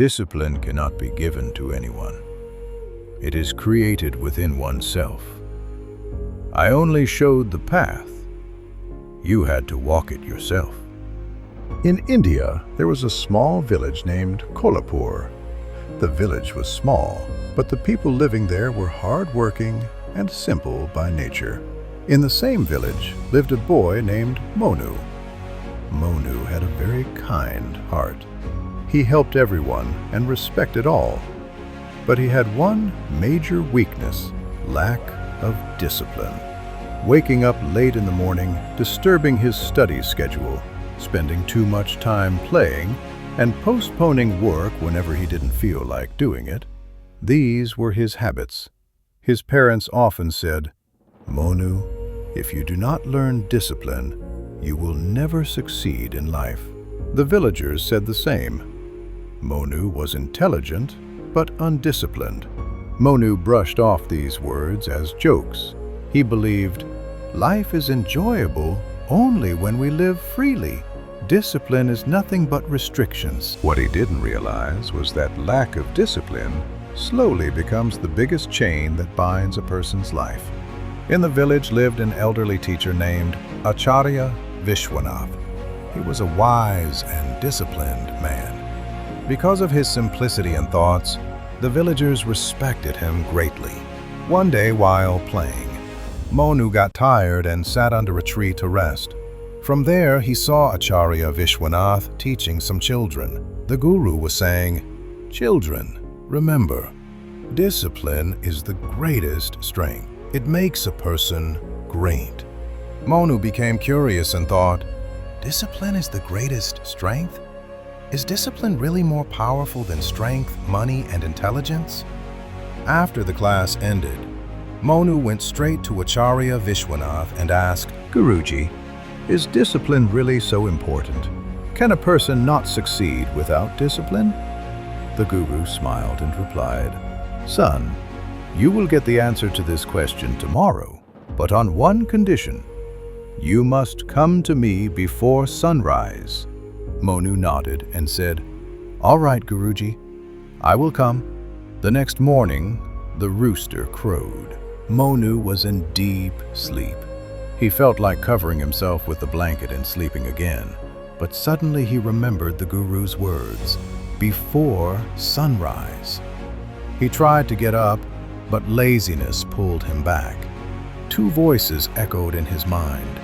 Discipline cannot be given to anyone. It is created within oneself. I only showed the path. You had to walk it yourself. In India, there was a small village named Kolapur. The village was small, but the people living there were hard-working and simple by nature. In the same village lived a boy named Monu. Monu had a very kind heart. He helped everyone and respected all. But he had one major weakness: lack of discipline. Waking up late in the morning, disturbing his study schedule, spending too much time playing, and postponing work whenever he didn't feel like doing it. These were his habits. His parents often said, "Monu, if you do not learn discipline, you will never succeed in life." The villagers said the same. Monu was intelligent, but undisciplined. Monu brushed off these words as jokes. He believed, life is enjoyable only when we live freely. Discipline is nothing but restrictions. What he didn't realize was that lack of discipline slowly becomes the biggest chain that binds a person's life. In the village lived an elderly teacher named Acharya Vishwanath. He was a wise and disciplined man. Because of his simplicity and thoughts, the villagers respected him greatly. One day while playing, Monu got tired and sat under a tree to rest. From there, he saw Acharya Vishwanath teaching some children. The guru was saying, "Children, remember, discipline is the greatest strength. It makes a person great." Monu became curious and thought, discipline is the greatest strength? Is discipline really more powerful than strength, money, and intelligence? After the class ended, Monu went straight to Acharya Vishwanath and asked, "Guruji, is discipline really so important? Can a person not succeed without discipline?" The guru smiled and replied, "Son, you will get the answer to this question tomorrow, but on one condition. You must come to me before sunrise." Monu nodded and said, "All right, Guruji, I will come." The next morning, the rooster crowed. Monu was in deep sleep. He felt like covering himself with the blanket and sleeping again. But suddenly he remembered the guru's words, "before sunrise." He tried to get up, but laziness pulled him back. Two voices echoed in his mind.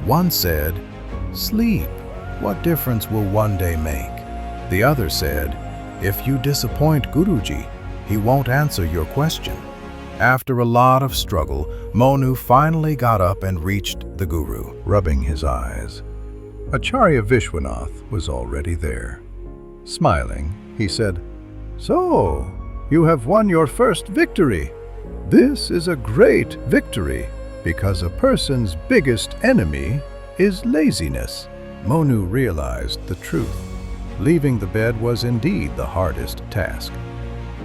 One said, "Sleep. What difference will one day make?" The other said, "If you disappoint Guruji, he won't answer your question." After a lot of struggle, Monu finally got up and reached the guru, rubbing his eyes. Acharya Vishwanath was already there. Smiling, he said, "So, you have won your first victory. This is a great victory, because a person's biggest enemy is laziness." Monu realized the truth. Leaving the bed was indeed the hardest task.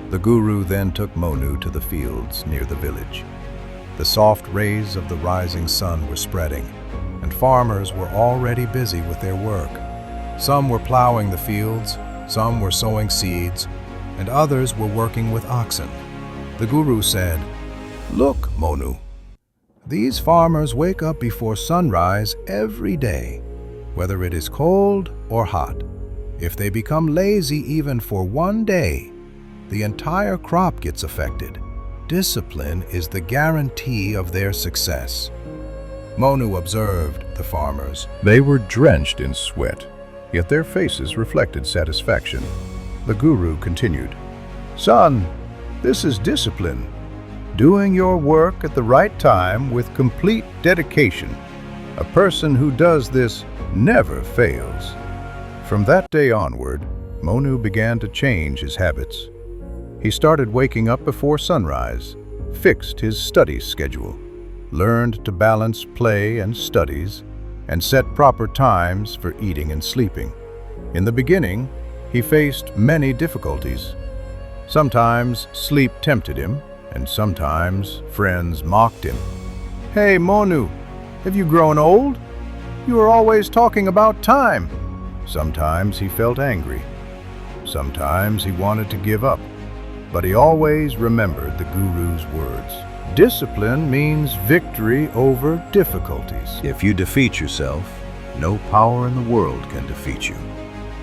The guru then took Monu to the fields near the village. The soft rays of the rising sun were spreading, and farmers were already busy with their work. Some were plowing the fields, some were sowing seeds, and others were working with oxen. The guru said, "Look, Monu, these farmers wake up before sunrise every day, whether it is cold or hot. If they become lazy even for one day, the entire crop gets affected. Discipline is the guarantee of their success." Monu observed the farmers. They were drenched in sweat, yet their faces reflected satisfaction. The guru continued, "Son, this is discipline. Doing your work at the right time with complete dedication. A person who does this never fails." From that day onward, Monu began to change his habits. He started waking up before sunrise, fixed his study schedule, learned to balance play and studies, and set proper times for eating and sleeping. In the beginning, he faced many difficulties. Sometimes sleep tempted him, and sometimes friends mocked him. "Hey, Monu, have you grown old? You are always talking about time." Sometimes he felt angry. Sometimes he wanted to give up, but he always remembered the Guru's words. Discipline means victory over difficulties. If you defeat yourself, no power in the world can defeat you.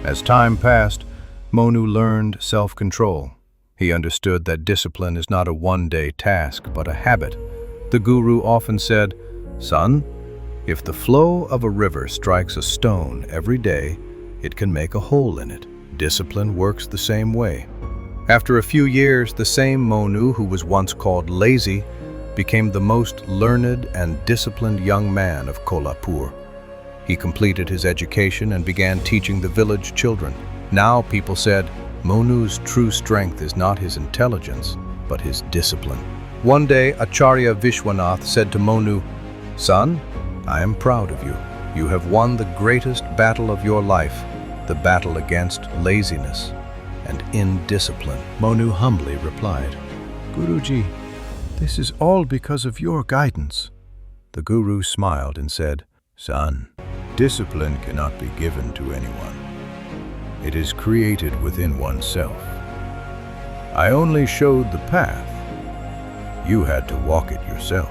As time passed, Monu learned self-control. He understood that discipline is not a one-day task, but a habit. The Guru often said, "Son, if the flow of a river strikes a stone every day, it can make a hole in it." Discipline works the same way. After a few years, the same Monu who was once called lazy became the most learned and disciplined young man of Kolapur. He completed his education and began teaching the village children. Now people said, Monu's true strength is not his intelligence, but his discipline. One day, Acharya Vishwanath said to Monu, "Son, I am proud of you. You have won the greatest battle of your life, the battle against laziness and indiscipline." Monu humbly replied, "Guruji, this is all because of your guidance." The Guru smiled and said, "Son, discipline cannot be given to anyone. It is created within oneself. I only showed the path. You had to walk it yourself."